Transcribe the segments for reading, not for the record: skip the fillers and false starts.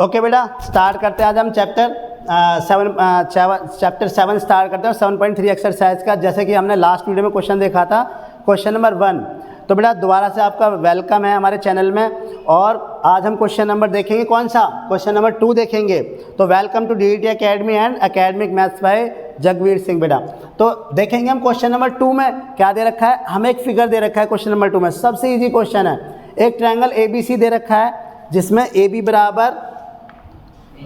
Okay बेटा, start करते हैं आज हम चैप्टर 7 स्टार्ट करते हैं 7.3 एक्सरसाइज का। जैसे कि हमने लास्ट वीडियो में क्वेश्चन देखा था, क्वेश्चन नंबर 1। तो बेटा दोबारा से आपका वेलकम है हमारे चैनल में। और आज हम क्वेश्चन नंबर देखेंगे, कौन सा? क्वेश्चन नंबर 2 देखेंगे। तो welcome to DET academy and academic maths by Jagveer Singh. बेटा तो देखेंगे हम क्वेश्चन नंबर 2 में क्या दे रखा है। हमें एक फिगर दे रखा है क्वेश्चन नंबर 2 में, सबसे ईजी क्वेश्चन है। एक ट्रायंगल ABC दे रखा है जिसमें AB बराबर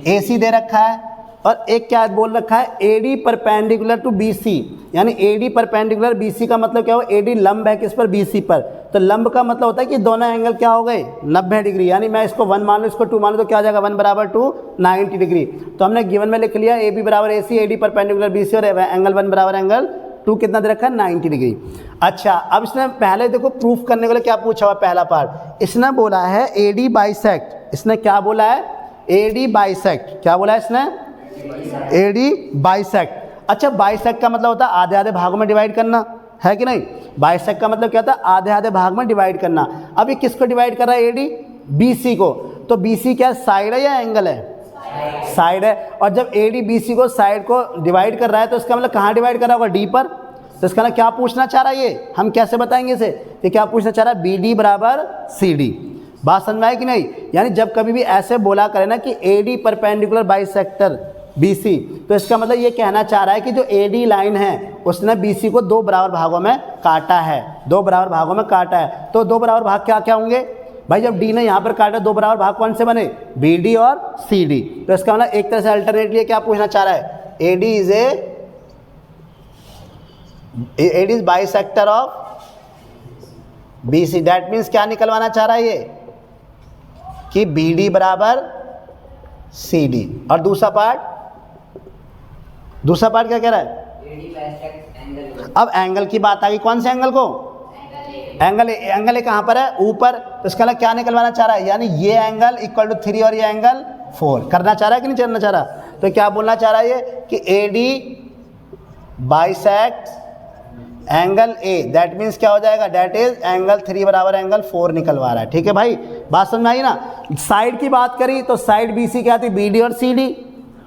AC दे रखा है, और एक क्या बोल रखा है, AD परपेंडिकुलर टू BC। यानी AD परपेंडिकुलर BC का मतलब क्या हो, AD लंब है किस पर? BC पर। तो लंब का मतलब होता है कि दोनों एंगल क्या हो गए 90 डिग्री। यानी मैं इसको 1 मान लूँ, इसको 2 मान लूँ, तो क्या हो जाएगा 1 बराबर 2 90 डिग्री। तो हमने गिवन में लिख लिया AB बराबर AC, AD परपेंडिकुलर BC, और एंगल 1 बराबर एंगल 2 कितना दे रखा है 90 डिग्री। अच्छा, अब इसने पहले देखो प्रूफ करने के लिए क्या पूछा हुआ। पहला पार्ट इसने बोला है AD बाइसेक्ट। इसने क्या बोला है? AD bisect. क्या बोला है इसने? AD bisect. अच्छा, बाइसेक्ट का मतलब होता है आधे आधे भागों में डिवाइड करना, है कि नहीं? बाइसेक्ट का मतलब क्या होता है? आधे आधे भाग में डिवाइड करना। अब ये किसको डिवाइड कर रहा है? AD BC को। तो BC क्या साइड है या एंगल है? साइड है। और जब AD BC को साइड को डिवाइड कर रहा है तो इसका मतलब कहाँ डिवाइड कर रहा होगा? D पर। तो इसका मतलब क्या पूछना चाह रहा है ये? हम कैसे बताएंगे इसे? ये क्या पूछना चाह रहा है? BD बराबर CD। बात समझ में आई कि नहीं? यानी जब कभी भी ऐसे बोला करे ना कि AD परपेंडिकुलर बाइसेक्टर BC, तो इसका मतलब ये कहना चाह रहा है कि जो AD लाइन है उसने BC को 2 बराबर भागों में काटा है। 2 बराबर भागों में काटा है। तो 2 बराबर भाग क्या क्या होंगे भाई? जब D ने यहाँ पर काटा, 2 बराबर भाग कौन से बने? BD और CD। तो इसका मतलब एक तरह से अल्टरनेटली क्या पूछना चाह रहा है? AD is bisector of BC। That means क्या निकलवाना चाह रहा है ये कि BD बराबर CD। और दूसरा पार्ट क्या कह रहा है? अब एंगल की बात आ गई। कौन से एंगल को? एंगल कहाँ पर है? ऊपर। तो इसका क्या निकलवाना चाह रहा है? यानी ये एंगल इक्वल टू 3 और ये एंगल 4 करना चाह रहा है कि नहीं करना चाह रहा? तो क्या बोलना चाह रहा है ये कि AD bisect angle A। That means क्या हो जाएगा? दैट इज एंगल 3 बराबर एंगल 4 निकलवा रहा है। ठीक है भाई, बात समझ में आई ना? साइड की बात करी तो साइड BC क्या थी? BD और CD।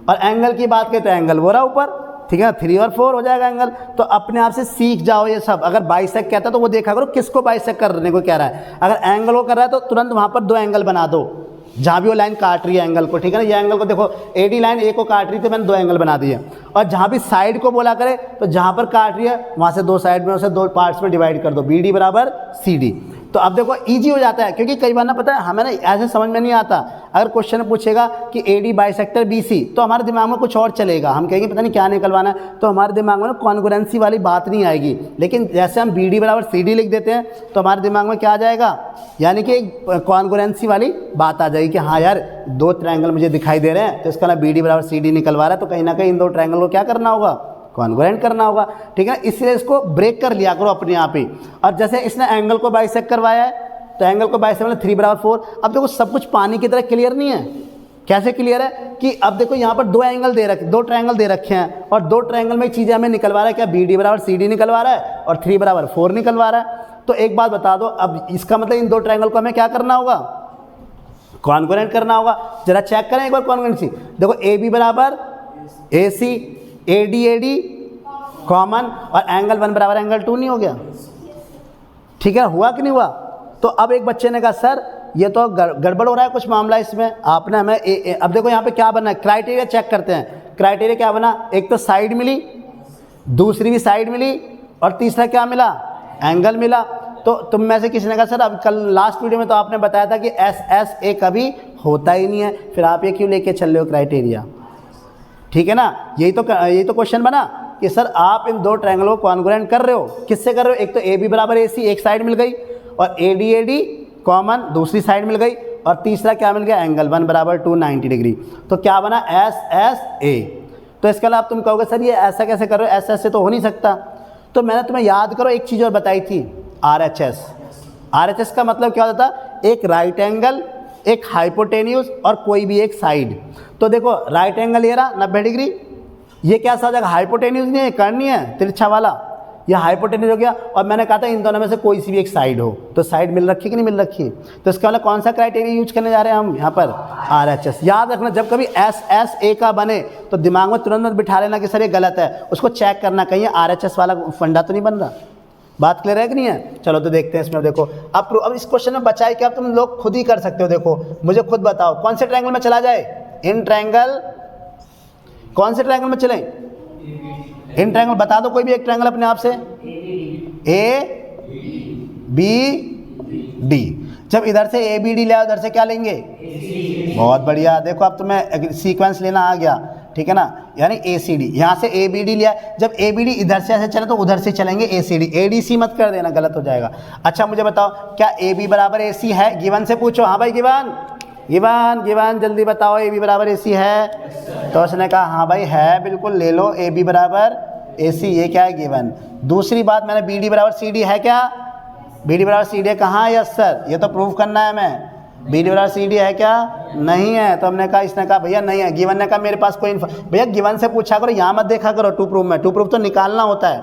और एंगल की बात करें तो एंगल वो रहा ऊपर। ठीक है ना, 3 और 4 हो जाएगा एंगल। तो अपने आप से सीख जाओ ये सब। अगर बाइसेक्ट कहता है तो वो देखा करो किसको बाइसेक्ट करने को कह रहा है। अगर एंगल को कर रहा है तो तुरंत वहाँ पर 2 एंगल बना दो जहाँ भी वो लाइन काट रही है एंगल को। ठीक है ना, ये एंगल को देखो, AD लाइन A को काट रही थी, मैंने 2 एंगल बना दिए। और जहाँ भी साइड को बोला करे तो जहाँ पर काट रही है वहाँ से 2 साइड में उसे 2 पार्ट्स में डिवाइड कर दो, BD बराबर CD। तो अब देखो इजी हो जाता है, क्योंकि कई बार ना पता है हमें ना ऐसे समझ में नहीं आता। अगर क्वेश्चन पूछेगा कि AD बाइसेक्टर BC, तो हमारे दिमाग में कुछ और चलेगा, हम कहेंगे पता नहीं क्या निकलवाना है। तो हमारे दिमाग में ना कॉन्ग्रुएंसी वाली बात नहीं आएगी। लेकिन जैसे हम BD बराबर CD लिख देते हैं तो हमारे दिमाग में क्या आ जाएगा? यानी कि एक कॉन्ग्रुएंसी वाली बात आ जाएगी कि हाँ यार 2 ट्रायंगल मुझे दिखाई दे रहे हैं, तो इसका ना BD बराबर CD निकलवा रहा है। तो कहीं ना कहीं इन 2 ट्रायंगल को क्या करना होगा? कॉन्ग्रुएंट करना होगा। ठीक है, इसलिए इसको ब्रेक कर लिया करो अपने आप ही। और जैसे इसने एंगल को बाइसेक्ट करवाया है तो एंगल को बाइसेक्ट मतलब 3 बराबर 4। अब देखो सब कुछ पानी की तरह क्लियर नहीं है। कैसे क्लियर है कि अब देखो यहाँ पर 2 एंगल दे रखे, 2 ट्रायंगल दे रखे हैं, और 2 ट्रायंगल में चीज़ें हमें निकलवा रहा है। क्या BD बराबर CD निकलवा रहा है और 3 बराबर 4 निकलवा रहा है। तो एक बात बता दो, अब इसका मतलब इन 2 ट्रायंगल को हमें क्या करना होगा? कॉन्ग्रुएंट करना होगा। जरा चेक करें एक बार कॉन्ग्रुएंसी। देखो AB बराबर AC, AD कॉमन, और एंगल 1 बराबर एंगल 2 नहीं हो गया? ठीक है, हुआ कि नहीं हुआ? तो अब एक बच्चे ने कहा सर ये तो गड़बड़ हो रहा है कुछ मामला इसमें। आपने हमें अब देखो यहाँ पे क्या बना है, क्राइटेरिया चेक करते हैं। क्राइटेरिया क्या बना? एक तो साइड मिली, दूसरी भी साइड मिली, और तीसरा क्या मिला? एंगल मिला। तो तुम में से किसी ने कहा सर अब कल लास्ट वीडियो में तो आपने बताया था कि SSA कभी होता ही नहीं है, फिर आप ये क्यों लेके चल रहे हो क्राइटेरिया? ठीक है ना, यही तो क्वेश्चन बना कि सर आप इन 2 ट्रायंगल को कॉन्ग्रुएंट कर रहे हो। किससे कर रहे हो? एक तो AB बराबर AC एक साइड मिल गई, और AD कॉमन दूसरी साइड मिल गई, और तीसरा क्या मिल गया? एंगल 1 बराबर 2 90 डिग्री। तो क्या बना? SSA। तो इसके अलावा तुम कहोगे सर ये ऐसा कैसे कर रहे हो, SSA तो हो नहीं सकता। तो मैंने तुम्हें याद करो एक चीज़ और बताई थी, RHS। RHS का मतलब क्या होता था? एक राइट एंगल, एक हाइपोटेन्यूज, और कोई भी एक साइड। तो देखो राइट एंगल ये रहा 90 डिग्री, ये क्या सा हो जाएगा? हाइपोटेन्यूज नहीं है, करनी है तिरछा वाला, यह हाइपोटेन्यूज हो गया। और मैंने कहा था इन दोनों में से कोई सी भी एक साइड हो। तो साइड मिल रखी कि नहीं मिल रखी? तो इसका मतलब कौन सा क्राइटेरिया यूज करने जा रहे हैं हम यहाँ पर? RHS। याद रखना, जब कभी SSA का बने तो दिमाग में तुरंत बिठा लेना कि सर ये गलत है, उसको चेक करना कहीं RHS वाला फंडा तो नहीं बन रहा। बात क्लियर है कि नहीं है? चलो तो देखते हैं इसमें। देखो अब इस क्वेश्चन में बचा है क्या, तुम लोग खुद ही कर सकते हो। देखो मुझे खुद बताओ कौन से ट्रायंगल में चला जाए, इन ट्रायंगल, कौन से ट्रायंगल में चले, इन ट्रायंगल बता दो कोई भी एक ट्रायंगल अपने आप से, ABD। जब इधर से ABD ले आओ, उधर से क्या लेंगे, बहुत बढ़िया। देखो अब तुम्हें सीक्वेंस लेना आ गया, ठीक है ना, यानी ACD, यहाँ से ABD लिया, जब ABD इधर से ऐसे चले तो उधर से चलेंगे ACD, ADC मत कर देना, गलत हो जाएगा। अच्छा मुझे बताओ क्या AB बराबर AC है, गिवन से पूछो। हाँ भाई गिवन, गिवन गिवन जल्दी बताओ AB बराबर AC है, तो उसने कहा हाँ भाई है, बिल्कुल ले लो AB बराबर AC, ये क्या है गिवन। दूसरी बात मैंने BD बराबर CD है क्या, BD बराबर CD है, कहाँ, यस सर, ये तो प्रूव करना है हमें, BD बराबर CD है क्या, नहीं है, तो हमने कहा, इसने कहा भैया नहीं है। गिवन ने कहा मेरे पास कोई भैया गिवन से पूछा करो, यहाँ मत देखा करो टू प्रूफ में, टू प्रूफ तो निकालना होता है।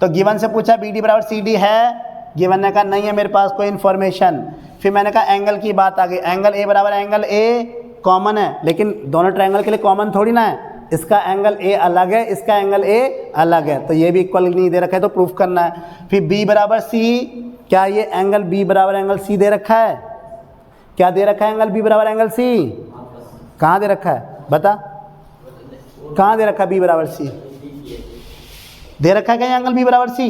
तो गिवन से पूछा BD बराबर CD है, गिवन ने कहा नहीं है मेरे पास कोई इन्फॉर्मेशन। फिर मैंने कहा एंगल की बात आ गई, एंगल A बराबर एंगल A कॉमन है, लेकिन दोनों ट्रायंगल के लिए कॉमन थोड़ी ना है, इसका एंगल A अलग है, इसका एंगल A अलग है, तो ये भी इक्वल नहीं दे रखा है तो प्रूफ करना है। फिर B बराबर C, क्या ये एंगल B बराबर एंगल C दे रखा है, क्या दे रखा है एंगल B बराबर एंगल C, कहाँ दे रखा है बता, कहाँ दे रखा है B बराबर C, दे रखा है क्या एंगल B बराबर C,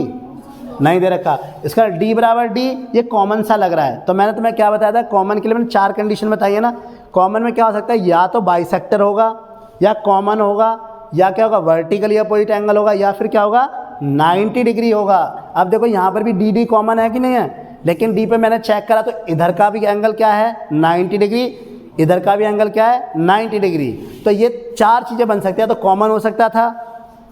नहीं दे रखा। इसका D बराबर D, ये कॉमन सा लग रहा है, तो मैंने तुम्हें क्या बताया था, कॉमन के लिए मैंने 4 कंडीशन बताई है ना। कॉमन में क्या हो सकता है, या तो बाइसेक्टर होगा, या कॉमन होगा, या क्या होगा वर्टिकली अपोजिट एंगल होगा, या फिर क्या होगा 90 डिग्री होगा। अब देखो यहाँ पर भी DD कॉमन है कि नहीं है, लेकिन D पे मैंने चेक करा तो इधर का भी एंगल क्या है 90 डिग्री, इधर का भी एंगल क्या है 90 डिग्री। तो ये 4 चीज़ें बन सकती है, तो कॉमन हो सकता था,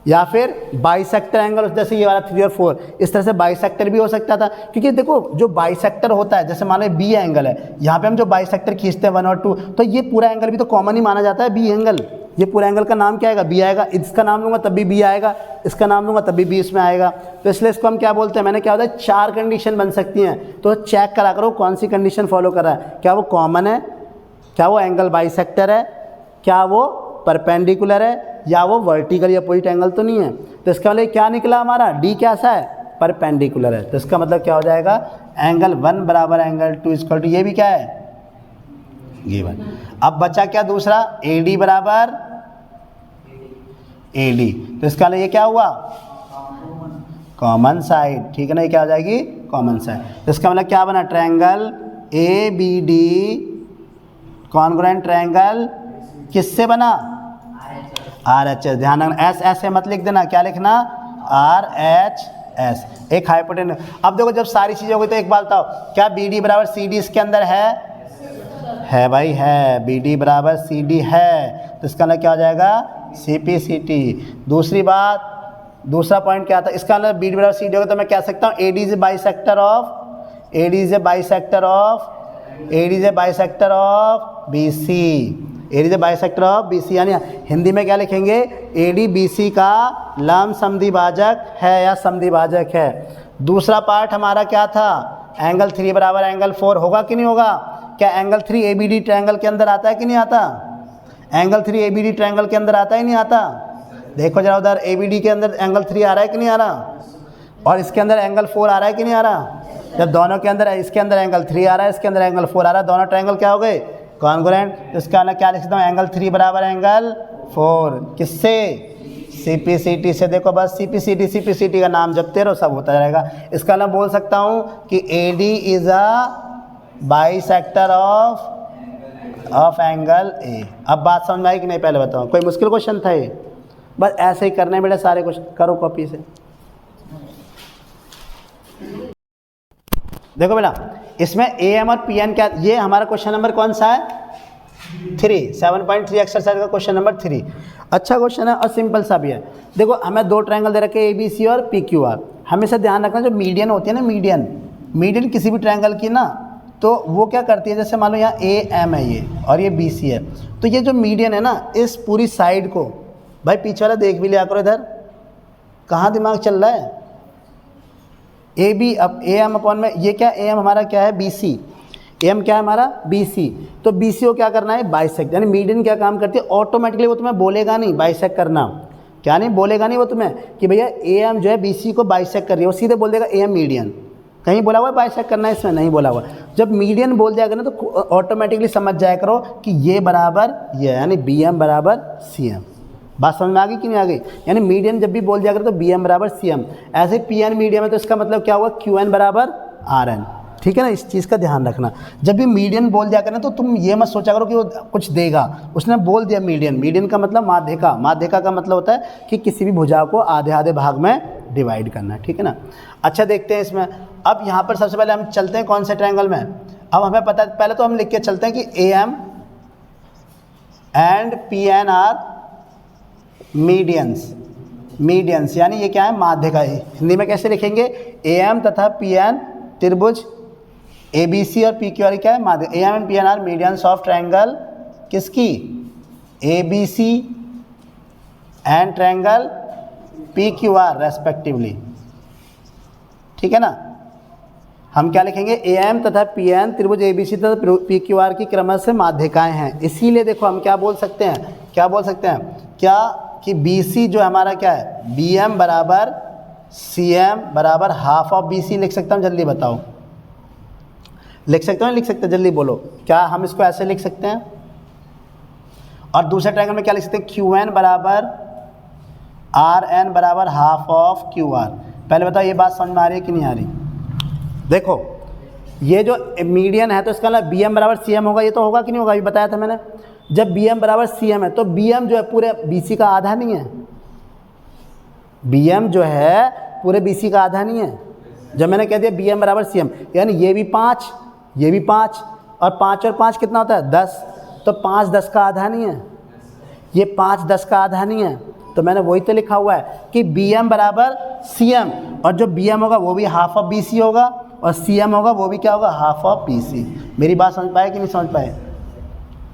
या फिर बाइसेक्टर एंगल, जैसे ये वाला 3 और 4, इस तरह से बाइसेक्टर भी हो सकता था। क्योंकि देखो जो बाइसेक्टर होता है, जैसे मान लो B एंगल है, यहाँ पे हम जो बाइसेक्टर खींचते हैं 1 और 2, तो ये पूरा एंगल भी तो कॉमन ही माना जाता है, B एंगल। ये पूरा एंगल का नाम क्या आएगा, B आएगा, इसका नाम लूँगा तब भी B आएगा, इसका नाम लूँगा तब भी B इसमें आएगा। तो इसलिए इसको हम क्या बोलते हैं, मैंने क्या होता है 4 कंडीशन बन सकती हैं, तो चेक करा करो कौन सी कंडीशन फॉलो कर रहा है, क्या वो कॉमन है, क्या वो एंगल बाइसेक्टर है, क्या वो परपेंडिकुलर है, या वो वर्टिकल अपोजिट एंगल तो नहीं है। तो इसका मतलब क्या निकला हमारा, D कैसा है, परपेंडिकुलर है, तो इसका मतलब क्या हो जाएगा, एंगल 1 बराबर एंगल 2 इक्वल टू, ये भी क्या है गिवन। अब बचा क्या दूसरा, AD बराबर AD, तो इसका मतलब ये क्या हुआ कॉमन साइड, ठीक है ना, ये क्या हो जाएगी कॉमन साइड। तो इसका मतलब क्या बना, ट्रायंगल ABD कॉन्ग्रुएंट ट्रायंगल किससे बना, RHS। ध्यान रखना SS है मत लिख देना, क्या लिखना RHS, एक हाइपोटेन्यूज। अब देखो जब सारी चीज़ें हो गई तो एक बात बताओ, क्या BD बराबर CD इसके अंदर है भाई, है, BD बराबर CD है, तो इसका मतलब क्या हो जाएगा CPCT। दूसरी बात, दूसरा पॉइंट क्या था, इसका मतलब BD बराबर CD होगा तो मैं कह सकता हूँ AD is a bisector of, AD is a bisector of, AD is a bisector of BC, AD is a bisector of BC, यानी हिंदी में क्या लिखेंगे, AD BC का लंब समद्विभाजक है या समद्विभाजक है। दूसरा पार्ट हमारा क्या था, एंगल 3 बराबर एंगल 4 होगा कि नहीं होगा, क्या एंगल 3 ABD ट्रायंगल के अंदर आता है कि नहीं आता, एंगल 3 ABD ट्रायंगल के अंदर आता है नहीं आता। देखो जरा उधर ABD के अंदर एंगल 3 आ रहा है कि नहीं आ रहा, और इसके अंदर एंगल 4 आ रहा है कि नहीं आ रहा। जब दोनों के अंदर, इसके अंदर एंगल 3 आ रहा है, इसके अंदर एंगल 4 आ रहा है, दोनों ट्रायंगल क्या हो गए कॉन्ग्रुएंट। इसका अंदर क्या लिख सकता हूँ, एंगल 3 बराबर एंगल 4, किससे, CPCT से। देखो बस CPCT का नाम जपते रहो, सब होता रहेगा। इसका मैं बोल सकता हूँ कि AD is a bisector of angle A। अब बात समझ में आई कि नहीं, पहले बताओ, कोई मुश्किल क्वेश्चन था ये, बस ऐसे ही करने बेटा सारे क्वेश्चन, करो कॉपी से। देखो बेटा इसमें AM और PN क्या, ये हमारा क्वेश्चन नंबर कौन सा है 3, 7.3 एक्सरसाइज का क्वेश्चन नंबर 3। अच्छा क्वेश्चन है और सिंपल सा भी है। देखो हमें 2 ट्रायंगल दे रखे ABC और PQR। हमेशा ध्यान रखना जो मीडियन होती है ना, मीडियन किसी भी ट्रायंगल की ना, तो वो क्या करती है, जैसे मान लो यहाँ AM है ये और ये BC है, तो ये जो मीडियन है ना, इस पूरी साइड को, भाई पीछे वाला देख भी लिया करो इधर, कहाँ दिमाग चल रहा है, AB अब AM अपॉन में, ये क्या AM हमारा क्या है BC, AM क्या है हमारा BC, तो BC को क्या करना है बाइसेक्ट, यानी मीडियन क्या काम करती है ऑटोमेटिकली, वो तुम्हें बोलेगा नहीं बाइसेक्ट करना, क्या नहीं बोलेगा नहीं वो तुम्हें कि भैया AM जो है BC को बाइसेक्ट कर रही है, वो सीधे बोल देगा AM मीडियन। कहीं बोला हुआ है बाइसेक्ट करना है, इसमें नहीं बोला हुआ। जब मीडियन बोल दिया ना तो ऑटोमेटिकली समझ जाया करो कि ये बराबर ये, यानी BM बराबर CM। बात समझ में आ गई कि नहीं आ गई? यानी मीडियन जब भी बोल दिया करो तो BM बराबर CM, ऐसे PN मीडियम है तो इसका मतलब क्या हुआ QN बराबर RN। ठीक है ना, इस चीज़ का ध्यान रखना। जब भी मीडियन बोल दिया करें तो तुम ये मत सोचा करो कि वो कुछ देगा, उसने बोल दिया मीडियन। मीडियन का मतलब माध्यिका, माध्यिका का मतलब होता है कि किसी भी भुजा को आधे आधे भाग में डिवाइड करना है। ठीक है ना। अच्छा देखते हैं इसमें, अब यहाँ पर सबसे पहले हम चलते हैं कौन से ट्रायंगल में। अब हमें पता है, पहले तो हम लिख के चलते हैं कि AM and PN are medians, medians यानी ये क्या है माध्यिका। हिंदी में कैसे लिखेंगे, AM तथा PN त्रिभुज ABC और PQR क्या है माध्यिका। AM and PN are medians of triangle किसकी, ABC and triangle PQR respectively. ठीक है ना। हम क्या लिखेंगे, AM तथा PN त्रिभुज ABC तथा PQR की क्रमश से माध्यिकाएं हैं। इसीलिए देखो हम क्या बोल सकते हैं, क्या बोल सकते हैं क्या कि BC जो हमारा क्या है BM बराबर CM बराबर हाफ ऑफ BC लिख सकता हूँ, जल्दी बताओ लिख सकते हो नहीं लिख सकते, जल्दी बोलो। क्या हम इसको ऐसे लिख सकते हैं? और दूसरे ट्रायंगल में क्या लिख सकते हैं, QN बराबर RN बराबर हाफ ऑफ QR। पहले बताओ ये बात समझ में आ रही है कि नहीं आ रही? देखो ये जो मीडियन है तो इसका मतलब BM बराबर CM होगा, ये तो होगा कि नहीं होगा, अभी बताया था मैंने। जब BM बराबर CM है तो BM जो है पूरे BC का आधा नहीं है, BM जो है पूरे BC का आधा नहीं है। जब मैंने कह दिया BM बराबर CM, यानी ये भी 5 ये भी 5 और 5 और 5 कितना होता है 10, तो 5 10 का आधा नहीं है, ये 5 10 का आधा नहीं है। तो मैंने वही तो लिखा हुआ है कि BM बराबर CM, और जो BM होगा वो भी हाफ ऑफ BC होगा और CM होगा वो भी क्या होगा हाफ ऑफ BC। मेरी बात समझ पाए कि नहीं समझ पाए?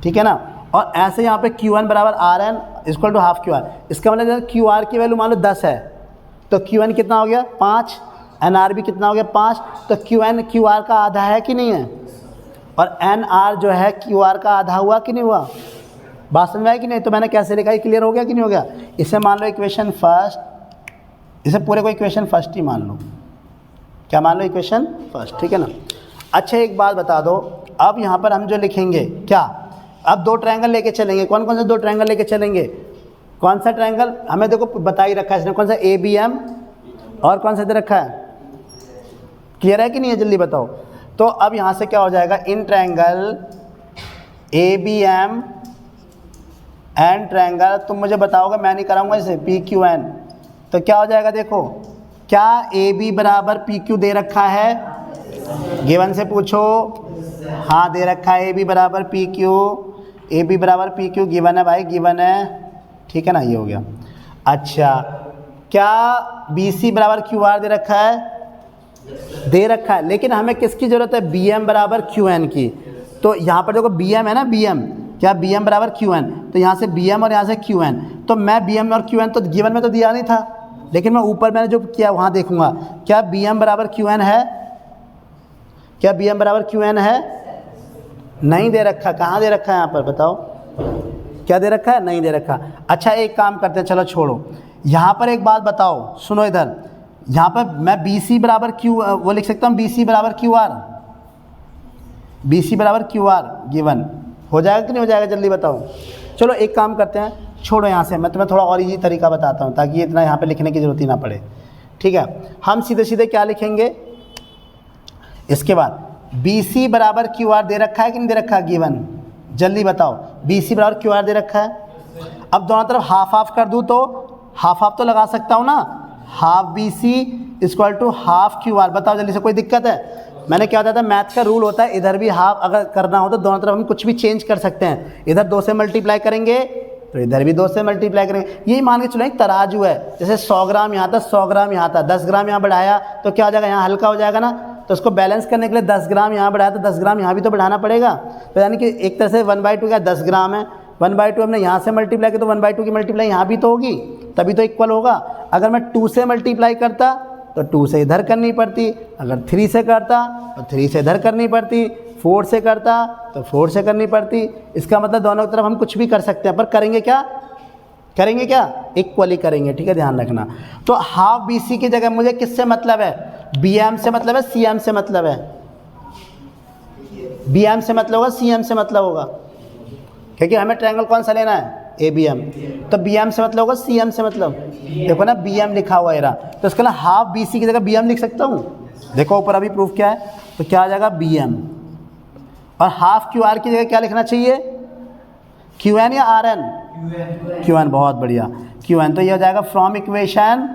ठीक है ना। और ऐसे यहाँ पे QN बराबर RN equal to half QR। इसका मतलब QR की वैल्यू मान लो 10 है तो QN कितना हो गया 5, NR भी कितना हो गया 5, तो QN QR का आधा है कि नहीं है, और NR जो है QR का आधा हुआ कि नहीं हुआ? बात समझ में आई कि नहीं? तो मैंने कैसे लिखा, क्लियर हो गया कि नहीं हो गया? इसे मान लो इक्वेशन फर्स्ट, इसे पूरे को इक्वेशन फर्स्ट ही मान लो। क्या मान लो, इक्वेशन फर्स्ट। ठीक है ना। अच्छा एक बात बता दो, अब यहाँ पर हम जो लिखेंगे क्या, अब दो ट्रायंगल लेके चलेंगे। कौन कौन से दो ट्रायंगल लेके चलेंगे? कौन सा ट्रायंगल हमें देखो बता ही रखा है इसने, कौन सा ABM और कौन सा दे रखा है, क्लियर है कि नहीं है, जल्दी बताओ। तो अब यहाँ से क्या हो जाएगा, in triangle ABM and triangle, तुम मुझे बताओगे मैं नहीं कराऊंगा इसे, PQN। तो क्या हो जाएगा, देखो क्या AB बराबर PQ दे रखा है, गिवन से पूछो। हाँ दे रखा है AB बराबर PQ, AB बराबर PQ गिवन है भाई, गिवन है। ठीक है ना, ये हो गया। अच्छा क्या BC बराबर QR दे रखा है, दे रखा है, लेकिन हमें किसकी ज़रूरत है, BM बराबर QN की। तो यहाँ पर देखो BM है ना, BM क्या BM बराबर QN, तो यहाँ से BM और यहाँ से QN, तो मैं BM और QN तो गिवन में तो दिया नहीं था, लेकिन मैं ऊपर मैंने जो किया वहाँ देखूंगा क्या BM बराबर QN है, क्या BM बराबर QN है, नहीं दे रखा। कहाँ दे रखा है, यहाँ पर बताओ क्या दे रखा है, नहीं दे रखा। अच्छा एक काम करते हैं, चलो छोड़ो, यहाँ पर एक बात बताओ, सुनो इधर, यहाँ पर मैं BC बराबर Q वो लिख सकता हूँ, BC बराबर QR, BC बराबर QR गिवन हो जाएगा कि नहीं हो जाएगा, जल्दी बताओ। चलो एक काम करते हैं, छोड़ो यहाँ से, मैं तुम्हें थोड़ा और इजी तरीका बताता हूँ ताकि इतना यहाँ पे लिखने की ज़रूरत ही ना पड़े। ठीक है, हम सीधे सीधे क्या लिखेंगे, इसके बाद BC बराबर QR दे रखा है कि नहीं दे रखा है, गिवन, जल्दी बताओ। BC बराबर QR दे रखा है, अब दोनों तरफ हाफ हाफ कर दूँ तो हाफ हाफ तो लगा सकता हूँ ना, half BC equal to half QR। बताओ जल्दी से, कोई दिक्कत है? मैंने क्या बताया था, मैथ का रूल होता है, इधर भी हाफ अगर करना हो तो दोनों तरफ हम कुछ भी चेंज कर सकते हैं। इधर 2 से मल्टीप्लाई करेंगे तो इधर भी 2 से मल्टीप्लाई करेंगे। यही मान के चलो एक तराजू है, जैसे 100 ग्राम यहाँ था, 100 ग्राम यहाँ था, 10 ग्राम यहाँ बढ़ाया तो क्या हो जाएगा, यहाँ हल्का हो जाएगा ना। तो उसको बैलेंस करने के लिए 10 ग्राम यहाँ बढ़ाया तो 10 ग्राम यहाँ भी तो बढ़ाना पड़ेगा। तो यानी कि एक तरह से 1/2 क्या 10 ग्राम है, 1/2 हमने यहाँ से मल्टीप्लाई किया तो 1/2 की मल्टीप्लाई यहाँ भी तो होगी, तभी तो इक्वल होगा। अगर मैं 2 से मल्टीप्लाई करता तो 2 से इधर करनी पड़ती, अगर 3 से करता तो 3 से इधर करनी पड़ती, 4 से करता तो 4 से करनी पड़ती। इसका मतलब दोनों तरफ हम कुछ भी कर सकते हैं, पर करेंगे क्या, करेंगे क्या, इक्वली करेंगे, ठीक है, ध्यान रखना। तो हाफ BC की जगह मुझे किससे मतलब है, BM से मतलब है, CM से मतलब है, BM से मतलब होगा, CM से मतलब होगा, क्योंकि हमें ट्रायंगल कौन सा लेना है, ABM। तो BM से मतलब होगा, CM से मतलब, देखो ना BM लिखा हुआ है, तो इसका ना हाफ BC की जगह BM लिख सकता हूँ। देखो ऊपर अभी प्रूफ क्या है, तो क्या आ जाएगा BM, और हाफ QR की जगह क्या लिखना चाहिए, QN या RN, QN, बहुत बढ़िया, QN। तो ये हो जाएगा फ्रॉम इक्वेशन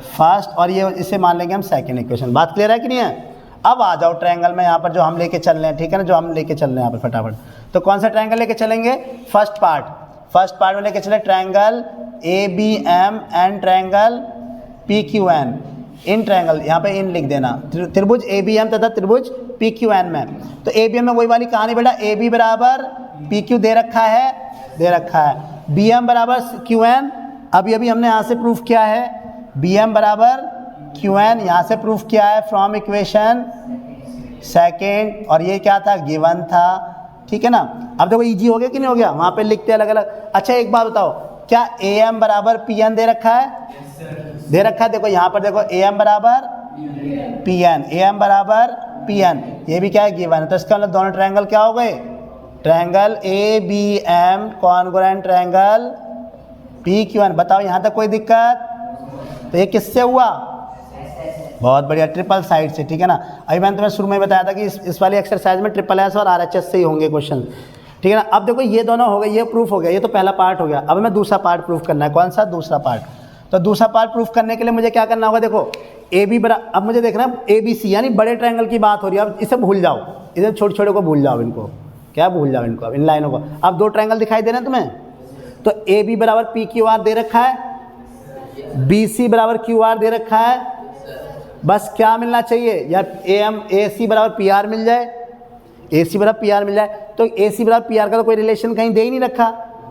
फर्स्ट, और ये इसे मान लेंगे हम सेकंड इक्वेशन। बात क्लियर है कि नहीं है। अब आ जाओ ट्रायंगल में, यहाँ पर जो हम लेके चल रहे हैं, ठीक है ना, जो हम लेके चल रहे हैं यहाँ पर फटाफट। तो कौन सा ट्रायंगल लेके चलेंगे, फर्स्ट पार्ट में लेके चले triangle ABM and triangle PQN। In triangle, यहाँ पे इन लिख देना, त्रिभुज ABM तथा त्रिभुज PQN में। तो ABM में वही वाली कहानी बेटा, AB बराबर PQ दे रखा है, BM बराबर QN, अभी हमने यहाँ से प्रूफ किया है, BM बराबर QN यहाँ से प्रूफ किया है फ्रॉम इक्वेशन सेकेंड, और ये क्या था, गिवन था, ठीक है ना। अब देखो इजी हो गया कि नहीं हो गया, वहाँ पे लिखते अलग अलग। अच्छा एक बात बताओ, क्या AM बराबर PN दे रखा है, दे रखा है, देखो यहाँ पर देखो AM बराबर PN, ये भी क्या है, गिवन है। तो इसका मतलब दोनों ट्रायंगल क्या हो गए, triangle ABM congruent triangle PQN। बताओ यहाँ तक कोई दिक्कत, तो ये किससे हुआ, बहुत बढ़िया, ट्रिपल साइड से, ठीक है ना। अभी मैंने तुम्हें शुरू में बताया था कि इस वाली एक्सरसाइज में SSS और RHS से ही होंगे क्वेश्चन, ठीक है ना। अब देखो ये दोनों हो गए, ये प्रूफ हो गया, ये तो पहला पार्ट हो गया। अब हमें दूसरा पार्ट प्रूफ करना है, कौन सा, दूसरा पार्ट। तो दूसरा पार्ट प्रूफ करने के लिए मुझे क्या करना होगा, देखो AB बराबर, अब मुझे देखना है ABC, यानी बड़े ट्रायंगल की बात हो रही है। अब इसे भूल जाओ, इसे छोटे छोटे को भूल जाओ, इनको क्या भूल जाओ, इनको, इन लाइनों को। अब दो ट्रायंगल दिखाई दे रहे हैं तुम्हें, तो AB बराबर PQR दे रखा है, BC बराबर QR दे रखा है, बस क्या मिलना चाहिए, या AC बराबर PR मिल जाए, AC बराबर PR मिल जाए। तो AC बराबर PR का तो कोई रिलेशन कहीं दे ही नहीं रखा।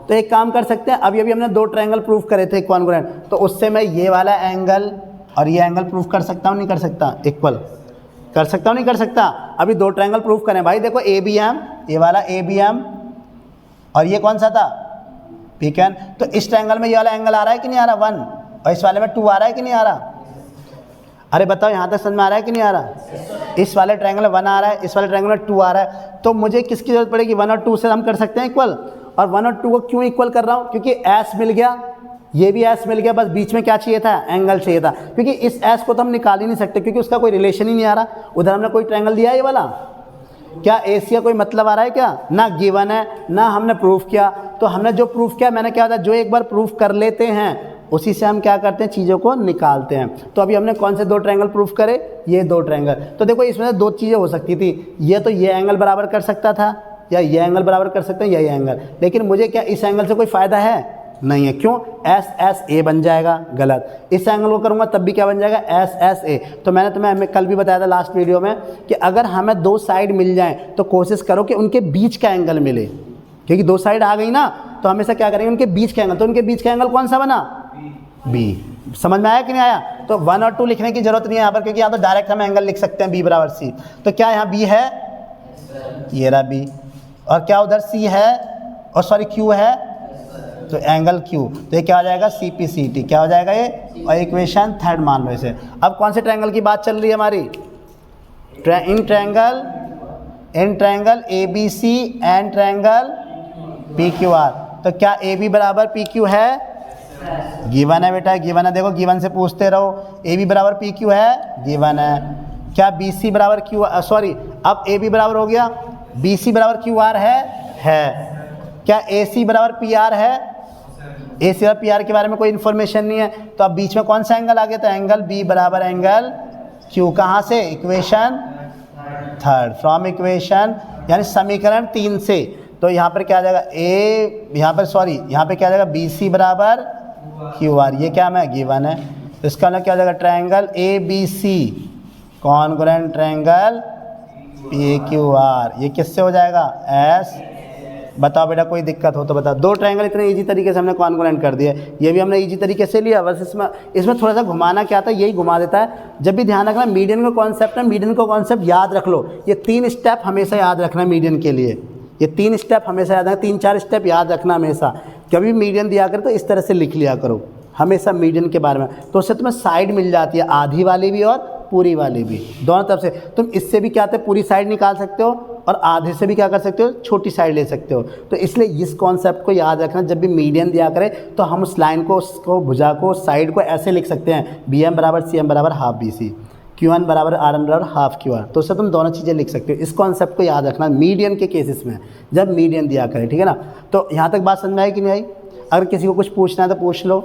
तो एक काम कर सकते हैं, अभी हमने दो ट्रायंगल प्रूफ करे थे कॉन्ग्रुएंट, तो उससे मैं ये वाला एंगल और ये एंगल प्रूफ कर सकता हूँ, नहीं कर सकता, इक्वल कर सकता हूँ, नहीं कर सकता। अभी दो ट्रायंगल प्रूफ करें भाई, देखो ABM, ये वाला ABM, और ये कौन सा था, PQN। तो इस ट्रायंगल में ये वाला एंगल आ रहा है कि नहीं आ रहा, 1, और इस वाले में 2 आ रहा है कि नहीं आ रहा। अरे बताओ यहाँ तक समझ में आ रहा है कि नहीं आ रहा। इस वाले ट्रायंगल में 1 आ रहा है, इस वाले ट्रायंगल में 2 आ रहा है। तो मुझे किसकी जरूरत पड़ेगी, 1 और 2 से हम कर सकते हैं इक्वल। और 1 और 2 को क्यों इक्वल कर रहा हूँ, क्योंकि S मिल गया, ये भी S मिल गया, बस बीच में क्या चाहिए था, एंगल चाहिए था। क्योंकि इस S को तो हम निकाल ही नहीं सकते, क्योंकि उसका कोई रिलेशन ही नहीं आ रहा। उधर हमने कोई ट्रायंगल दिया है ये वाला, क्या AC का कोई मतलब आ रहा है क्या, ना गिवन है, ना हमने प्रूफ किया। तो हमने जो प्रूफ किया, मैंने क्या होता है, जो एक बार प्रूफ कर लेते हैं उसी से हम क्या करते हैं, चीज़ों को निकालते हैं। तो अभी हमने कौन से दो ट्रायंगल प्रूफ करे, ये दो ट्रायंगल। तो देखो इसमें से दो चीज़ें हो सकती थी, ये तो ये एंगल बराबर कर सकता था, या ये एंगल बराबर कर सकते हैं, या ये एंगल। लेकिन मुझे क्या इस एंगल से कोई फ़ायदा है, नहीं है। क्यों, SSA बन जाएगा, गलत। इस एंगल को करूँगा तब भी क्या बन जाएगा, SSA। तो मैंने तुम्हें कल भी बताया था लास्ट वीडियो में कि अगर हमें दो साइड मिल जाएँ तो कोशिश करो कि उनके बीच का एंगल मिले, क्योंकि दो साइड आ गई ना तो हमेशा क्या करेंगे, उनके बीच का एंगल। तो उनके बीच का एंगल कौन सा बना, B। समझ में आया कि नहीं आया। तो 1 और 2 लिखने की जरूरत नहीं है यहाँ पर, क्योंकि यहाँ तो डायरेक्ट हम एंगल लिख सकते हैं B बराबर C। तो क्या यहाँ B है, ये रहा B, और क्या उधर C है, और सॉरी Q है, तो एंगल Q। तो ये क्या हो जाएगा, CPCT, क्या हो जाएगा ये, और इक्वेशन थर्ड मान लो इसे। अब कौन से ट्रायंगल की बात चल रही है हमारी, in triangle ABC and triangle PQR। तो क्या AB बराबर PQ है, गिवन है बेटा, गिवन है। देखो गिवन से पूछते रहो, AB बराबर PQ है, गिवन है। क्या BC बराबर Q, सॉरी अब AB बराबर हो गया, BC बराबर QR है। क्या AC बराबर PR है, AC और PR के बारे में कोई इन्फॉर्मेशन नहीं है। तो अब बीच में कौन सा एंगल आ गया, तो एंगल B बराबर एंगल Q। कहाँ से, इक्वेशन थर्ड, फ्रॉम इक्वेशन यानी समीकरण 3 से। तो यहाँ पर क्या आ जाएगा, यहाँ पे क्या आ जाएगा, BC बराबर QR, ये क्या है, गिवन है। तो इसका मतलब क्या हो जाएगा, triangle ABC congruent triangle PQR, ये किससे हो जाएगा, बताओ बेटा कोई दिक्कत हो तो बताओ। दो ट्रायंगल इतने इजी तरीके से हमने कॉन्ग्रुएंट कर दिया, ये भी हमने इजी तरीके से लिया, बस इसमें थोड़ा सा घुमाना क्या था, यही घुमा देता है। जब भी ध्यान रखना मीडियन का कॉन्सेप्ट है, मीडियन का कॉन्सेप्ट याद रख लो, ये 3 स्टेप हमेशा याद रखना मीडियन के लिए, ये 3 स्टेप हमेशा याद रखना, 3-4 स्टेप याद रखना हमेशा। कभी मीडियन दिया करो तो इस तरह से लिख लिया करो हमेशा मीडियन के बारे में, तो उससे तुम्हें साइड मिल जाती है, आधी वाली भी और पूरी वाली भी, दोनों तरफ से। तुम इससे भी क्या होता है पूरी साइड निकाल सकते हो और आधे से भी क्या कर सकते हो, छोटी साइड ले सकते हो। तो इसलिए इस कॉन्सेप्ट को याद रखना, जब भी मीडियन दिया करे तो हम उस लाइन को, उसको भुजा को, साइड को ऐसे लिख सकते हैं, BM बराबर CM बराबर हाफ BC, Q1 बराबर RN बराबर हाफ QR। तो उससे तुम दोनों चीज़ें लिख सकते हो। इस कॉन्सेप्ट को याद रखना मीडियन के केसेस में, जब मीडियन दिया करे, ठीक है ना। तो यहाँ तक बात समझ में आई कि नहीं आई? अगर किसी को कुछ पूछना है तो पूछ लो।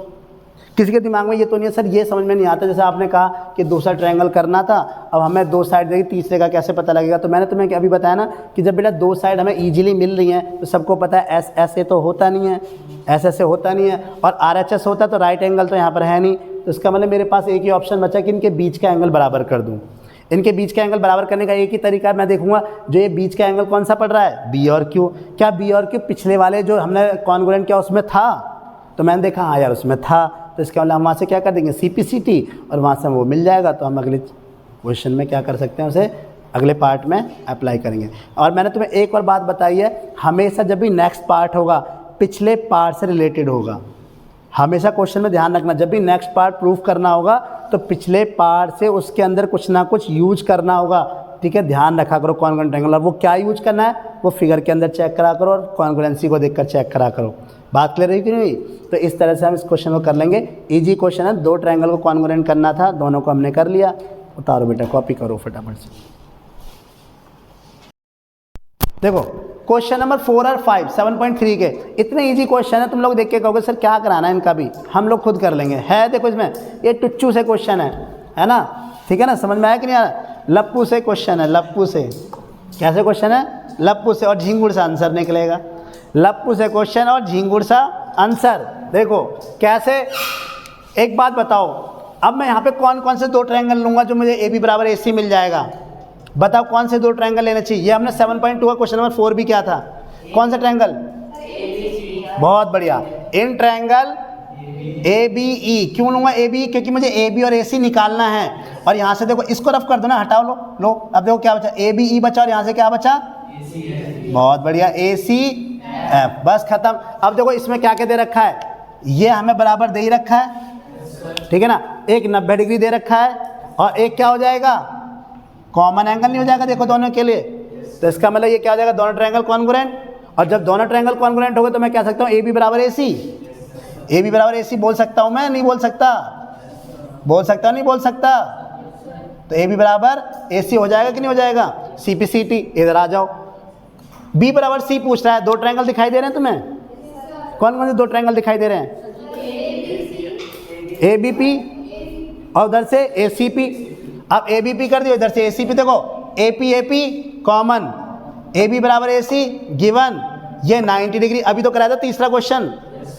किसी के दिमाग में ये तो नहीं है सर ये समझ में नहीं आता, जैसे आपने कहा कि दूसरा ट्रायंगल करना था, अब हमें 2 साइड देगी, तीसरे का कैसे पता लगेगा? तो मैंने तुम्हें अभी बताया ना कि जब बेटा 2 साइड हमें ईजिली मिल रही हैं तो सबको पता है एस ऐसे तो होता नहीं है, ऐसे ऐसे होता नहीं है, और RHS होता तो राइट एंगल तो यहाँ पर है नहीं, तो इसका मतलब मेरे पास एक ही ऑप्शन बचा कि इनके बीच का एंगल बराबर कर दूँ। इनके बीच का एंगल बराबर करने का एक ही तरीका है, मैं देखूंगा जो ये बीच का एंगल कौन सा पड़ रहा है, B और Q। क्या B और Q पिछले वाले जो हमने कॉन्ग्रुएंट किया उसमें था? तो मैंने देखा हाँ यार उसमें था, तो इसका मतलब हम वहाँ से क्या कर देंगे CPCT, और वहाँ से वो मिल जाएगा, तो हम अगले क्वेश्चन में क्या कर सकते हैं, उसे अगले पार्ट में अप्लाई करेंगे। और मैंने तुम्हें एक और बात बताई है, हमेशा जब भी नेक्स्ट पार्ट होगा पिछले पार्ट से रिलेटेड होगा। हमेशा क्वेश्चन में ध्यान रखना, जब भी नेक्स्ट पार्ट प्रूफ करना होगा तो पिछले पार्ट से उसके अंदर कुछ ना कुछ यूज करना होगा, ठीक है। ध्यान रखा करो कॉन्ग्रुएंट ट्रायंगल, और वो क्या यूज करना है वो फिगर के अंदर चेक करा करो और कॉन्ग्रुएंसी को देखकर चेक करा करो। बात क्लियर रही कि नहीं? तो इस तरह से हम इस क्वेश्चन को कर लेंगे। इजी क्वेश्चन है, 2 ट्रायंगल को कॉन्ग्रुएंट करना था, दोनों को हमने कर लिया। उतारो बेटा, कॉपी करो फटाफट से। देखो क्वेश्चन नंबर 4 और 5 7.3 के इतने इजी क्वेश्चन है, तुम लोग देख के कहोगे सर क्या कराना है इनका, भी हम लोग खुद कर लेंगे। है देखो इसमें ये टुच्चू से क्वेश्चन है ना, ठीक है ना, समझ में आया कि नहीं आ रहा? लप्पू से क्वेश्चन है, लप्पू से। कैसे क्वेश्चन है? लप्पू से, और झिंगुर सा आंसर निकलेगा। लप्पू से क्वेश्चन और झिंगुर सा आंसर। देखो कैसे, एक बात बताओ, अब मैं यहाँ पे कौन कौन से 2 ट्रायंगल लूँगा जो मुझे AB बराबर AC मिल जाएगा? बताओ कौन से 2 ट्रायंगल लेने चाहिए? ये हमने 7.2 का क्वेश्चन नंबर 4 भी क्या था, कौन सा ट्रायंगल? बहुत बढ़िया, इन ट्रायंगल ABE। क्यों लूँगा ABE? क्योंकि मुझे AB और AC निकालना है। और यहाँ से देखो इसको रफ कर दो ना, हटाओ, लो। अब देखो क्या बचा, ABE बचा, और यहाँ से क्या बचा? बहुत बढ़िया, ACF, बस खत्म। अब देखो इसमें क्या क्या दे रखा है, ये हमें बराबर दे ही रखा है, ठीक है ना। एक 90 डिग्री दे रखा है, और एक क्या हो जाएगा, कॉमन एंगल नहीं हो जाएगा देखो दोनों के लिए। तो इसका मतलब ये क्या हो जाएगा, दोनों ट्रायंगल कॉन्ग्रुएंट। और जब दोनों ट्रायंगल कॉन्ग्रुएंट हो गए तो मैं कह सकता हूँ AB बराबर AC। AB बराबर AC बोल सकता हूँ मैं? नहीं बोल सकता? बोल सकता, नहीं बोल सकता? तो AB बराबर AC हो जाएगा कि नहीं हो जाएगा? CPCT, इधर आ जाओ। B बराबर C पूछ रहा है, 2 ट्रायंगल दिखाई दे रहे हैं तुम्हें? कौन कौन से 2 ट्रायंगल दिखाई दे रहे हैं? ABP और उधर से ACP। अब ABP कर दियो, इधर से ACP। देखो AP कॉमन, AB बराबर AC गिवन, ये 90 डिग्री अभी तो कराया था तीसरा क्वेश्चन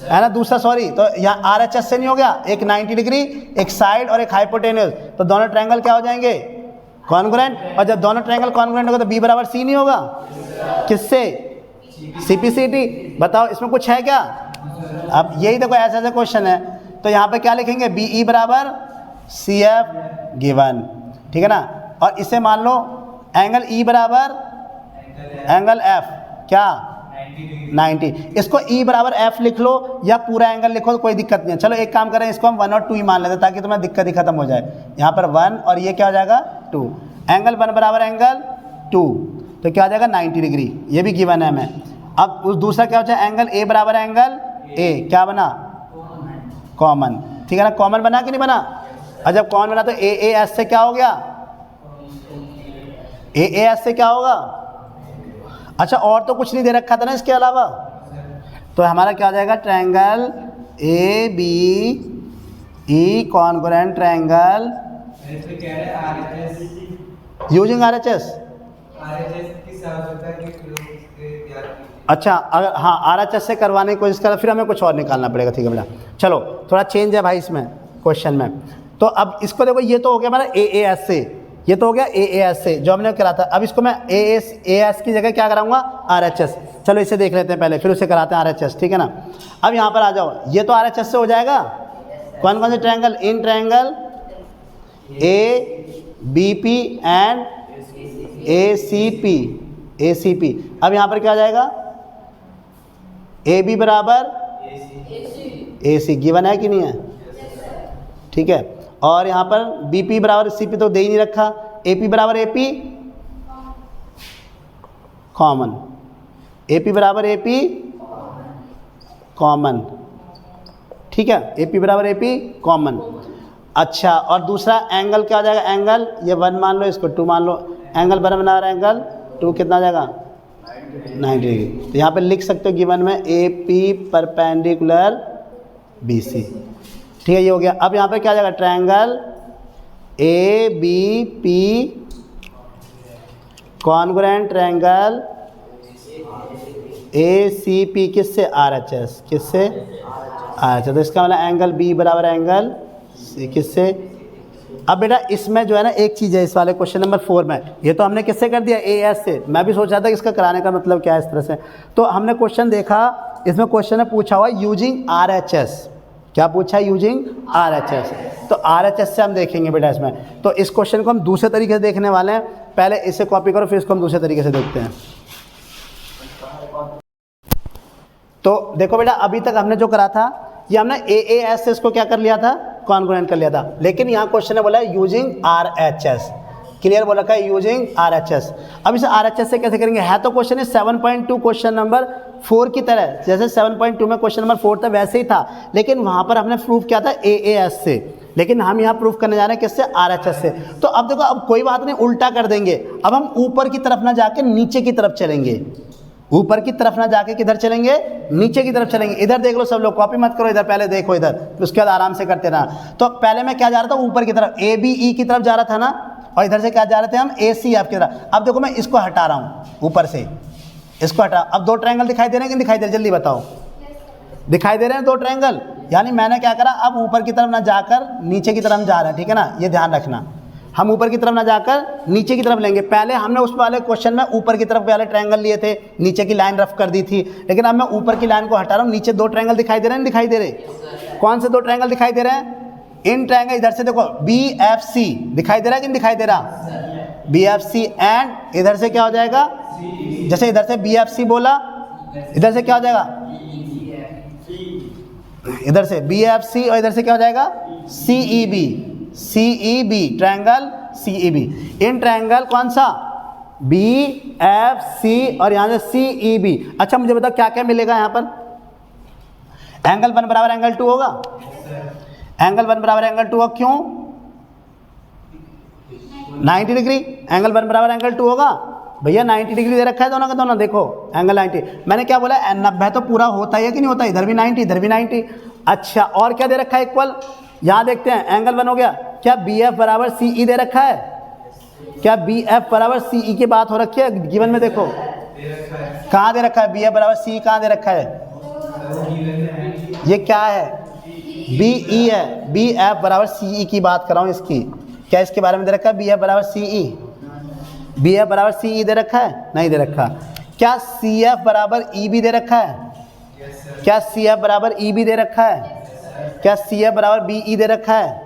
है ना, दूसरा सॉरी। तो यहाँ RHS से नहीं हो गया, एक 90 डिग्री, एक साइड और एक हाइपोटेन्यूज, तो दोनों ट्रायंगल क्या हो जाएंगे, कॉन्ग्रुएंट। और जब दोनों ट्रायंगल कॉन्ग्रुएंट होगा तो B बराबर C नहीं होगा, किससे? CPCT। बताओ इसमें कुछ है क्या? अब यही देखो ऐसा ऐसा क्वेश्चन है, तो यहाँ पे क्या लिखेंगे, BE बराबर CF गिवन, ठीक है ना। और इसे मान लो एंगल E बराबर एंगल F, क्या 90। इसको E बराबर F लिख लो या पूरा एंगल लिखो तो कोई दिक्कत नहीं है। चलो एक काम करें, इसको हम 1 और 2 ही मान लेते हैं ताकि तुम्हें दिक्कत ही खत्म हो जाए। यहाँ पर 1 और ये क्या हो जाएगा 2, एंगल 1 बराबर एंगल 2, तो क्या हो जाएगा 90 डिग्री, ये भी गिवन है हमें। अब उस दूसरा क्या हो जाए, एंगल A बराबर एंगल A, क्या बना, कॉमन, ठीक है ना। कॉमन बना कि नहीं बना? और जब कॉमन बना तो AAS से क्या हो गया, AAS से क्या होगा? अच्छा और तो कुछ नहीं दे रखा था ना इसके अलावा, तो हमारा क्या हो जाएगा, triangle ABE congruent triangle using RHS। अच्छा अगर हाँ RHS से करवाने की कोशिश करें फिर हमें कुछ और निकालना पड़ेगा, ठीक है बेटा। चलो थोड़ा चेंज है भाई इसमें क्वेश्चन में। तो अब इसको देखो, ये तो हो गया हमारा AAS से, ये तो हो गया ए एस से जो हमने करा था। अब इसको मैं ए एस की जगह क्या कराऊंगा, आर एच एस। चलो इसे देख लेते हैं पहले, फिर उसे कराते हैं आर एच एस, ठीक है ना। अब यहाँ पर आ जाओ, ये तो आर एच एस से हो जाएगा। कौन कौन से triangle, in triangle A B P and A C P, A C P. अब यहाँ पर क्या आ जाएगा, ए बी बराबर ए सी, गिवन है कि नहीं है, ठीक है। और यहाँ पर बी पी बराबर सी पी तो दे ही नहीं रखा, ए पी बराबर A P common, A P बराबर ए पी कॉमन, ठीक है, ए पी बराबर ए पी कॉमन। अच्छा, और दूसरा एंगल क्या हो जाएगा, एंगल ये 1 मान लो, इसको 2 मान लो, एंगल बराबर एंगल 2 कितना आ जाएगा 90 डिग्री। तो यहाँ पे लिख सकते हो गिवन में A P perpendicular B C, ठीक है, ये हो गया। अब यहाँ पे क्या आ जाएगा, triangle A B P congruent triangle A C P किससे, आर एच एस, किससे आर एच एस। तो इसका मतलब एंगल बी बराबर एंगल सी किससे। अब बेटा इसमें जो है ना एक चीज़ है, इस वाले क्वेश्चन नंबर 4 में, ये तो हमने किससे कर दिया, ए एस से। मैं भी सोच रहा था कि इसका कराने का मतलब क्या है इस तरह से। तो हमने क्वेश्चन देखा, इसमें क्वेश्चन में पूछा हुआ यूजिंग आर एच एस, क्या पूछा है, यूजिंग आर एच एस। तो आर एच एस से हम देखेंगे बेटा इसमें। तो इस क्वेश्चन को हम दूसरे तरीके से देखने वाले हैं, पहले इसे कॉपी करो फिर इसको हम दूसरे तरीके से देखते हैं। तो देखो बेटा अभी तक हमने जो करा था, ये हमने ए एस से इसको क्या कर लिया था, कॉन्ग्रुएंट कर लिया था। लेकिन यहाँ क्वेश्चन ने बोला है using are H S, clear बोला रखा है यूजिंग आर एच एस। अब इसे आर एच एस से कैसे करेंगे, है तो क्वेश्चन है 7.2 क्वेश्चन नंबर 4 की तरह, जैसे 7.2 में क्वेश्चन नंबर 4 था वैसे ही था, लेकिन वहाँ पर हमने प्रूफ किया था ए एस से, लेकिन हम यहाँ प्रूफ करने जा रहे हैं किससे, आर एच एस से। तो अब देखो, अब कोई बात नहीं, उल्टा कर देंगे। अब हम ऊपर की तरफ ना जाके नीचे की तरफ चलेंगे, ऊपर की तरफ ना जाके किधर चलेंगे, नीचे की तरफ चलेंगे। इधर देख लो सब लोग, कॉपी मत करो, इधर पहले देखो इधर, उसके बाद आराम से करते रहना। तो पहले मैं क्या जा रहा था, ऊपर की तरफ, ए बी ई की तरफ जा रहा था ना, और इधर से क्या जा रहे थे हम, ए सी एफ की तरफ। अब देखो मैं इसको हटा रहा हूँ ऊपर से, इसको हटा। अब 2 ट्रायंगल दिखाई दे रहे हैं कि दिखाई दे रहे, जल्दी बताओ, दिखाई दे रहे हैं 2 ट्रायंगल। यानी मैंने क्या करा, अब ऊपर की तरफ ना जाकर नीचे की तरफ हम जा रहे हैं, ठीक है ना, ये ध्यान रखना। हम ऊपर की तरफ ना जाकर नीचे की तरफ लेंगे। पहले हमने उस वाले क्वेश्चन में ऊपर की तरफ वाले ट्रायंगल लिए थे, नीचे की लाइन रफ कर दी थी, लेकिन अब मैं ऊपर की लाइन को हटा रहा हूँ। नीचे 2 ट्रायंगल दिखाई दे रहे हैं, नहीं दिखाई दे रहे, कौन से 2 ट्रायंगल दिखाई दे रहे हैं, इन ट्रायंगल। इधर से देखो बी एफ सी दिखाई दे रहा है कि नहीं दिखाई दे रहा, बी एफ सी, एंड इधर से क्या हो जाएगा, जैसे इधर से बी एफ सी बोला, इधर से क्या हो जाएगा, इधर से बी एफ सी, और इधर से क्या हो जाएगा, C E B, C E B, triangle C E B. इन ट्रायंगल कौन सा, बी एफ सी, और यहाँ से सी ई बी। अच्छा मुझे बताओ क्या क्या मिलेगा यहाँ पर, एंगल 1 बराबर एंगल 2 होगा, एंगल 1 बराबर एंगल 2 होगा, क्यों, 90 डिग्री, एंगल 1 बराबर एंगल 2 होगा भैया, 90 डिग्री दे रखा है दोनों का दोनों, देखो एंगल 90। मैंने क्या बोला, 90 तो पूरा होता है कि नहीं होता, इधर भी 90 इधर भी 90। अच्छा और क्या दे रखा है, इक्वल, यहाँ देखते हैं, एंगल 1 हो गया, क्या बी एफ बराबर सी ई दे रखा है, क्या बी एफ बराबर सी ई की बात हो रखी है गिवन में, देखो कहाँ दे रखा है, बी एफ बराबर सी कहाँ दे रखा है, ये क्या है, बी ई है, बी एफ बराबर सी ई की बात कर रहा हूँ इसकी, क्या इसके बारे में दे रखा है, बी एफ बराबर सी ई, बी एफ बराबर सी ई दे रखा है, नहीं दे रखा। क्या सी एफ बराबर ई भी दे रखा है, क्या सी एफ बराबर ई भी दे रखा है, क्या सी एफ बराबर बी ई दे रखा है,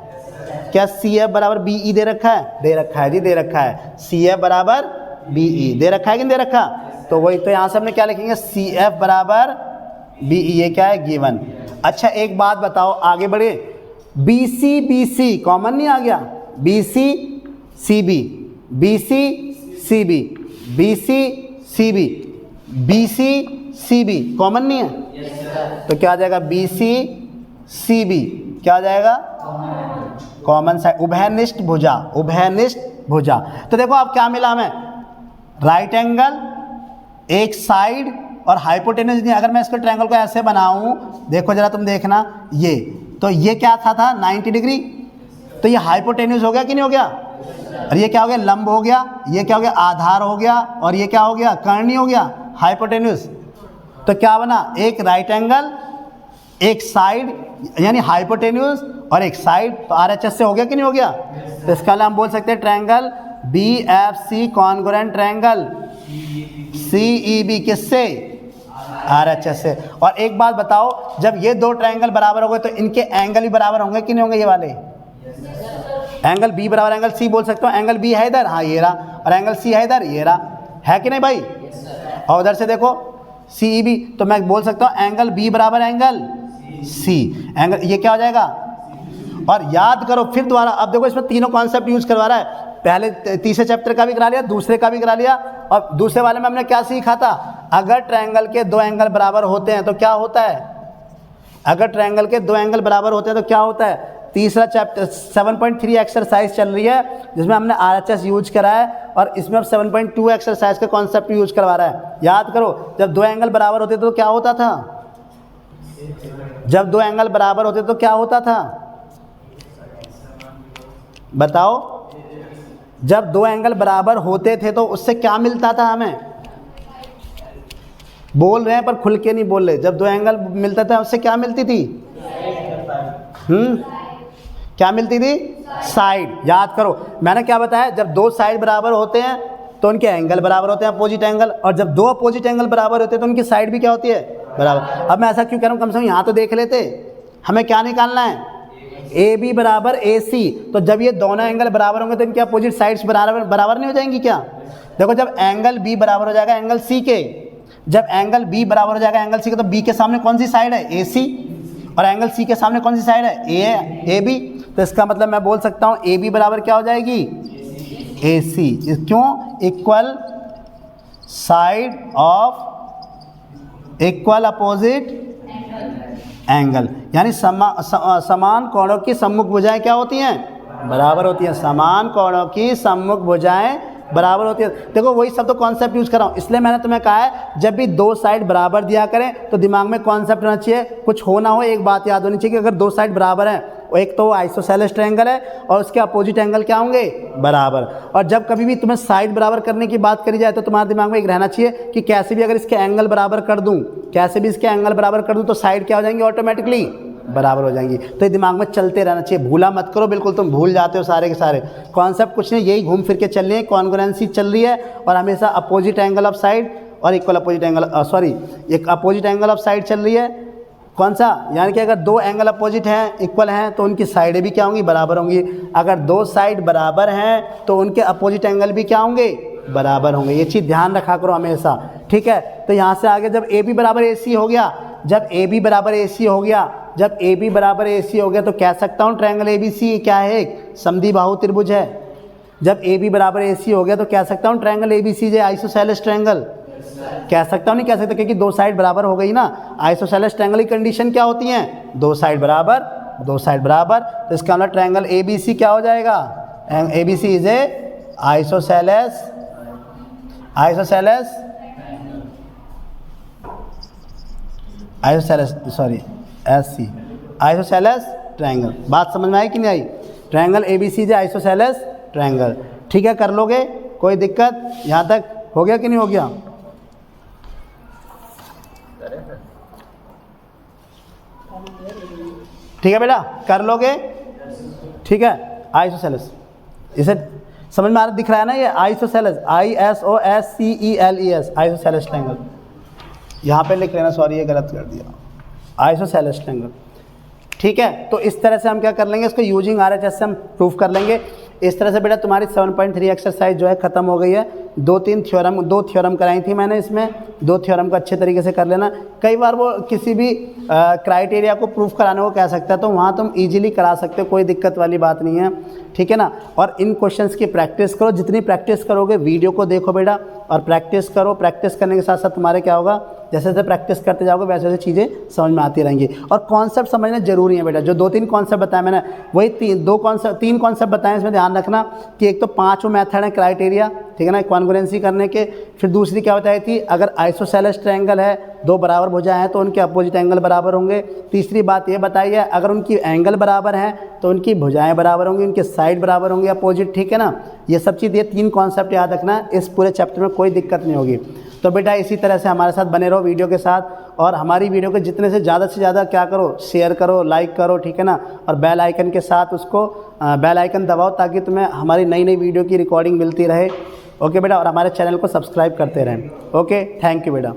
क्या सी एफ बराबर बी ई दे रखा है, दे रखा है जी, दे रखा है, सी एफ बराबर बी ई दे रखा है कि नहीं दे रखा। तो वही तो यहाँ से हमने क्या लिखेंगे, सी एफ बराबर बी ई, ये क्या है, गिवन। अच्छा एक बात बताओ, आगे बढ़े, बी सी कॉमन नहीं आ गया, B C C B, B C C B, B C C B, B C C B common नहीं है, तो क्या आ जाएगा, बी सी सी बी क्या आ जाएगा, कॉमन साइड, उभयनिष्ठ भुजा, उभयनिष्ठ भुजा। तो देखो अब क्या मिला हमें, राइट एंगल, एक साइड और हाइपोटेन्यूज नहीं। अगर मैं इसको ट्रायंगल को ऐसे बनाऊं, देखो जरा तुम देखना, ये तो ये क्या था 90 डिग्री, तो ये हाइपोटेन्यूज हो गया कि नहीं हो गया, और ये क्या हो गया, लंब हो गया, ये क्या हो गया, आधार हो गया, और ये क्या हो गया, कर्णी हो गया, हाइपोटेन्यूज। तो क्या बना, एक राइट एंगल, एक साइड यानी हाइपोटेन्यूज, और एक साइड, तो आर एच एस से हो गया कि नहीं हो गया। तो इसका हम बोल सकते हैं triangle BFC congruent triangle CEB किससे? RHS से। और एक बात बताओ, जब ये दो ट्रायंगल बराबर हो गए तो इनके एंगल भी बराबर होंगे कि नहीं होंगे? ये वाले एंगल B बराबर एंगल C बोल सकते हो। एंगल B है इधर, हाँ ये रहा, और एंगल C है इधर, ये रहा, है कि नहीं भाई? और उधर से देखो CEB, तो मैं बोल सकता हूँ एंगल B बराबर एंगल C, एंगल ये क्या हो जाएगा? और याद करो फिर दोबारा, अब देखो इसमें तीनों कॉन्सेप्ट यूज करवा रहा है। पहले तीसरे चैप्टर का भी करा लिया, दूसरे का भी करा लिया, और दूसरे वाले में हमने क्या सीखा था? अगर ट्रायंगल के दो एंगल बराबर होते हैं तो क्या होता है? अगर ट्रायंगल के दो एंगल बराबर होते हैं तो क्या होता है? तीसरा चैप्टर 7.3 एक्सरसाइज चल रही है जिसमें हमने RHS यूज करा है, और इसमें अब 7.2 एक्सरसाइज का कॉन्सेप्ट यूज करवा रहा है। याद करो, जब दो एंगल बराबर होते तो क्या होता था? जब दो एंगल बराबर होते तो क्या होता था? बताओ। जब दो एंगल बराबर होते थे तो उससे क्या मिलता था हमें? बोल रहे हैं पर खुल के नहीं बोल रहे। जब दो एंगल मिलता था उससे क्या मिलती थी? क्या मिलती थी? साइड। याद करो मैंने क्या बताया, जब दो साइड बराबर होते हैं तो उनके एंगल बराबर होते हैं, अपोजिट एंगल, और जब दो अपोजिट एंगल बराबर होते हैं तो उनकी साइड भी क्या होती है? बराबर। अब मैं ऐसा क्यों कह रहा हूँ, कम से कम यहाँ तो देख लेते। हमें क्या निकालना है? AB बराबर AC। तो जब ये दोनों एंगल बराबर होंगे तो इनके अपोजिट साइड्स बराबर नहीं हो जाएंगी क्या? देखो, जब एंगल B बराबर हो जाएगा एंगल C के, जब एंगल B बराबर हो जाएगा एंगल C के, तो B के सामने कौन सी साइड है? AC, और एंगल C के सामने कौन सी साइड है? AB। तो इसका मतलब मैं बोल सकता हूँ AB बराबर क्या हो जाएगी? AC। क्यों? Equal side of equal opposite angle, यानी समान कोणों की सम्मुख भुजाएं क्या होती हैं? बराबर होती हैं। समान कोणों की सम्मुख भुजाएं बराबर होती है। देखो वही सब तो कॉन्सेप्ट यूज कर रहा हूँ, इसलिए मैंने तुम्हें कहा है जब भी दो साइड बराबर दिया करें तो दिमाग में कॉन्सेप्ट होना चाहिए, कुछ हो ना हो एक बात याद होनी चाहिए कि अगर दो साइड बराबर हैं, एक तो आइसोसेलेस ट्रायंगल है और उसके अपोजिट एंगल क्या होंगे? बराबर। और जब कभी भी तुम्हें साइड बराबर करने की बात करी जाए तो तुम्हारे दिमाग में एक रहना चाहिए कि कैसे भी अगर इसके एंगल बराबर कर दूं, कैसे भी इसके एंगल बराबर कर दूं तो साइड क्या हो जाएंगी? ऑटोमेटिकली बराबर हो जाएंगी। तो ये दिमाग में चलते रहना चाहिए, भूला मत करो बिल्कुल, तुम भूल जाते हो सारे के सारे कॉन्सेप्ट। कुछ नहीं, यही घूम फिर के चल रही है, कॉन्ग्रुएंसी चल रही है, और हमेशा अपोजिट एंगल ऑफ साइड और इक्वल अपोजिट एंगल, एक अपोजिट एंगल ऑफ साइड चल रही है। कौन सा? यानी कि अगर दो एंगल अपोजिट हैं, इक्वल हैं, तो उनकी साइडें भी क्या होंगी? बराबर होंगी। अगर दो साइड बराबर हैं तो उनके अपोजिट एंगल भी क्या होंगे? बराबर होंगे। ये चीज़ ध्यान रखा करो हमेशा, ठीक है? तो यहाँ से आगे जब AB बराबर AC हो गया, जब AB बराबर AC हो गया, जब AB बराबर AC हो गया तो कह सकता हूँ ट्रायंगल ABC क्या है? एक समद्विबाहु त्रिभुज है। जब AB बराबर AC हो गया तो कह सकता हूँ ट्रायंगल ABC जो आइसोसेलेस ट्रायंगल। कह सकता हूँ? नहीं कह सकता, क्योंकि दो साइड बराबर हो गई ना। आइसोसेलेस ट्रायंगल की कंडीशन क्या होती है? दो साइड बराबर, दो साइड बराबर। तो इसका मतलब ट्रायंगल ABC क्या हो जाएगा? ABC is a isosceles isosceles triangle. बात समझ में आई कि नहीं आई? Triangle ABC is isosceles triangle. ठीक है, कर लोगे? कोई दिक्कत? यहाँ तक हो गया कि नहीं हो गया? ठीक है बेटा, कर लोगे? ठीक है, आइसोसेलेस, इसे समझ में आ रहा, दिख रहा है ना? ये आइसोसेलेस, ISOSCELES, आइसोसेलेस ट्रायंगल। यहाँ पे लिख लेना, सॉरी ये गलत कर दिया, आइसोसेलेस ट्रायंगल। ठीक है, तो इस तरह से हम क्या कर लेंगे, इसको यूजिंग RHS से हम प्रूफ कर लेंगे। इस तरह से बेटा तुम्हारी 7.3 एक्सरसाइज जो है ख़त्म हो गई है। दो थ्योरम कराई थी मैंने, इसमें दो थ्योरम को अच्छे तरीके से कर लेना। कई बार वो किसी भी क्राइटेरिया को प्रूफ कराने को कह सकता है, तो वहाँ तुम इजीली करा सकते हो, कोई दिक्कत वाली बात नहीं है, ठीक है ना? और इन क्वेश्चंस की प्रैक्टिस करो, जितनी प्रैक्टिस करोगे, वीडियो को देखो बेटा और प्रैक्टिस करो। प्रैक्टिस करने के साथ साथ तुम्हारे क्या होगा, जैसे जैसे प्रैक्टिस करते जाओगे वैसे वैसे चीज़ें समझ में आती रहेंगी। और कॉन्सेप्ट समझना जरूरी है बेटा। जो 2-3 कॉन्सेप्ट बताया मैंने, वही 3 कॉन्सेप्ट बताए, इसमें ध्यान रखना कि एक तो 5 मेथड है क्राइटेरिया, ठीक है ना, कॉन्ग्रुएंसी करने के। फिर दूसरी क्या बताई थी, अगर आइसोसेलेस ट्रायंगल है, दो बराबर भुजाएं हैं तो उनके अपोजिट एंगल बराबर होंगे। तीसरी बात ये बताई है, अगर उनकी एंगल बराबर हैं तो उनकी भुजाएं बराबर होंगी, उनके साइड बराबर होंगे अपोजिट, ठीक है ना? ये सब चीज़, ये 3 कॉन्सेप्ट याद रखना, इस पूरे चैप्टर में कोई दिक्कत नहीं होगी। तो बेटा इसी तरह से हमारे साथ बने रहो वीडियो के साथ, और हमारी वीडियो को जितने से ज़्यादा क्या करो, शेयर करो, लाइक करो, ठीक है ना। और बेल आइकन के साथ उसको बेल आइकन दबाओ ताकि तुम्हें हमारी नई वीडियो की रिकॉर्डिंग मिलती रहे। ओके बेटा, और हमारे चैनल को सब्सक्राइब करते रहें। ओके, थैंक यू बेटा।